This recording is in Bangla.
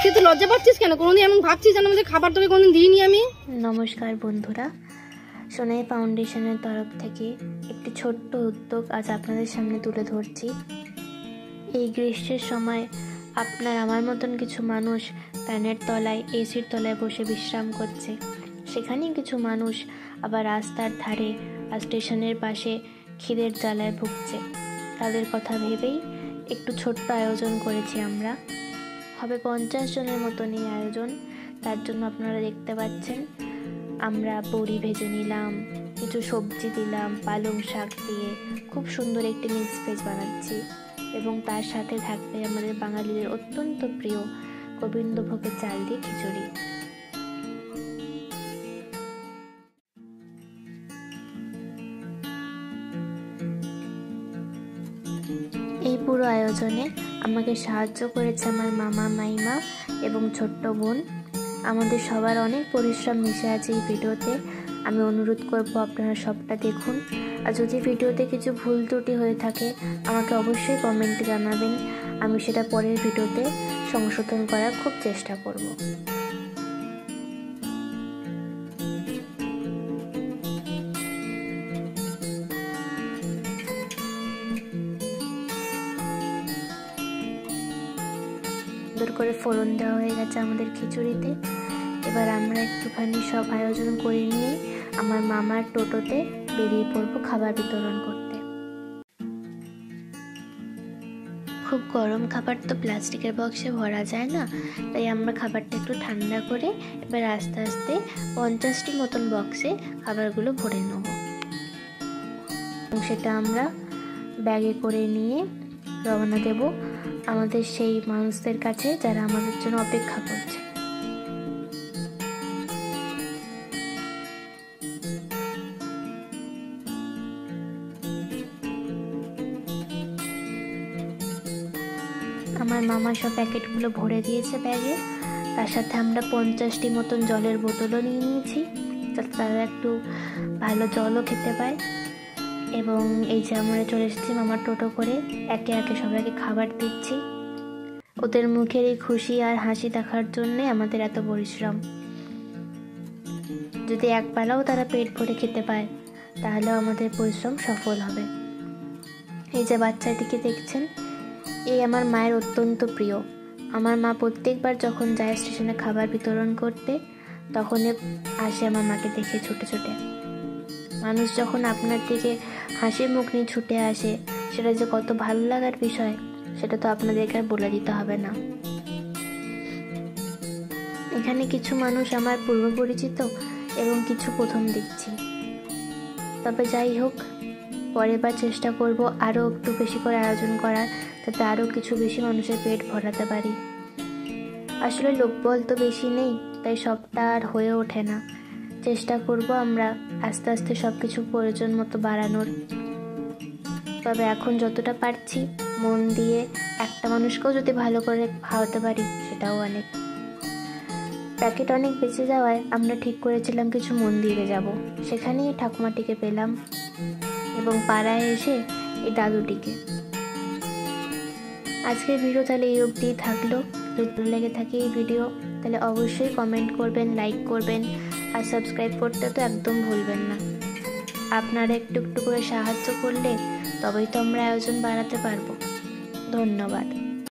তুই তো লজ্জা পাচ্ছিস কেন? কোনোদিন এমন ভাবছিস যেন আমাদের খাবার তোকে কোনোদিন দিইনি আমি? নমস্কার বন্ধুরা, সোনাই ফাউন্ডেশনের তরফ থেকে একটি ছোট্ট উদ্যোগ আজ আপনাদের সামনে তুলে ধরছি। এই গ্রীষ্মের সময় আপনার আমার মতন কিছু মানুষ ফ্যানের তলায়, এসির তলায় বসে বিশ্রাম করছে। সেখানেই কিছু মানুষ আবার রাস্তার ধারে আর স্টেশনের পাশে খিদের জ্বালায় ভুগছে। তাদের কথা ভেবেই একটু ছোট্ট আয়োজন করেছি আমরা। হবে 50 জনের মতন এই আয়োজন। তার জন্য আপনারা দেখতে পাচ্ছেন আমরা বড়ি ভেজে নিলাম, কিছু সবজি দিলাম, পালং শাক দিয়ে খুব সুন্দর একটি মিক্স ভেজ বানাচ্ছি। এবং তার সাথে থাকবে আমাদের বাঙালিদের অত্যন্ত প্রিয় গোবিন্দভোগের চাল দিয়ে খিচুড়ি। এই পুরো আয়োজনে আমাকে সাহায্য করেছে আমার মামা, মাইমা এবং ছোট্ট বোন। আমাদের সবার অনেক পরিশ্রম মিশে আছে এই ভিডিওতে। আমি অনুরোধ করব আপনারা সবটা দেখুন। আর যদি ভিডিওতে কিছু ভুল ত্রুটি হয়ে থাকে আমাকে অবশ্যই কমেন্টে জানাবেন। আমি সেটা পরের ভিডিওতে সংশোধন করার খুব চেষ্টা করব। সুন্দর করে ফোড়ন দেওয়া হয়ে গেছে আমাদের খিচুড়িতে। এবার আমরা একটুখানি সব আয়োজন করে নিয়ে আমার মামার টোটোতে বেরিয়ে পড়বো খাবার বিতরণ করতে। খুব গরম খাবার তো প্লাস্টিকের বক্সে ভরা যায় না, তাই আমরা খাবারটা একটু ঠান্ডা করে এবার আস্তে আস্তে 50টি মতন বক্সে খাবারগুলো ভরে নেব। সেটা আমরা ব্যাগে করে নিয়ে রওনা দেব আমাদের সেই মানুষদের কাছে যারা আমাদের জন্য অপেক্ষা করছে। আমার মামা সব প্যাকেটগুলো ভরে দিয়েছে ব্যাগে। তার সাথে আমরা 50টি মতন জলের বোতলও নিয়ে নিয়েছি, যাতে তারা একটু ভালো জলও খেতে পায়। এবং এই যে আমরা চলে এসেছি মামার টোটো করে, একে একে সবাইকে খাবার দিচ্ছি। ওদের মুখের এই খুশি আর হাসি দেখার জন্যে আমাদের এত পরিশ্রম। যদি এক বেলাও তারা পেট ভরে খেতে পায় তাহলেও আমাদের পরিশ্রম সফল হবে। এই যে বাচ্চাটিকে দেখছেন, এই আমার মায়ের অত্যন্ত প্রিয়। আমার মা প্রত্যেকবার যখন যায় স্টেশনে খাবার বিতরণ করতে, তখনই আসে আমার মাকে দেখে ছুটে ছুটে। মানুষ যখন আপনার দিকে হাসি মুখ নিয়ে ছুটে আসে, সেটা যে কত ভালো লাগার বিষয় সেটা তো আপনাদেরকে আর বলে দিতে হবে না। এখানে কিছু মানুষ আমার পূর্ব পরিচিত এবং কিছু প্রথম দেখছি। তবে যাই হোক, পরের বার চেষ্টা করব আরও একটু বেশি করে আয়োজন করার, যাতে আরও কিছু বেশি মানুষের পেট ভরাতে পারি। আসলে লোকবল তো বেশি নেই, তাই সবটা আর হয়ে ওঠে না। চেষ্টা করব আমরা আস্তে আস্তে সব কিছু প্রয়োজন মতো বাড়ানোর। তবে এখন যতটা পারছি মন দিয়ে একটা মানুষকেও যদি ভালো করে খাওয়াতে পারি সেটাও অনেক। প্যাকেট অনেক বেঁচে যাওয়ায় আমরা ঠিক করেছিলাম কিছু মন্দিরে যাব। সেখানেই ঠাকুমাটিকে পেলাম এবং পাড়ায় এসে এই দাদুটিকে। আজকের ভিডিও তাহলে এই অবধিই থাকলো। যদি ভালো লেগে থাকে এই ভিডিও তাহলে অবশ্যই কমেন্ট করবেন, লাইক করবেন আর সাবস্ক্রাইব করতে তো একদম ভুলবেন না। আপনারা একটু একটু করে সাহায্য করলে তবেই তো আমরা আয়োজন বাড়াতে পারবো। ধন্যবাদ।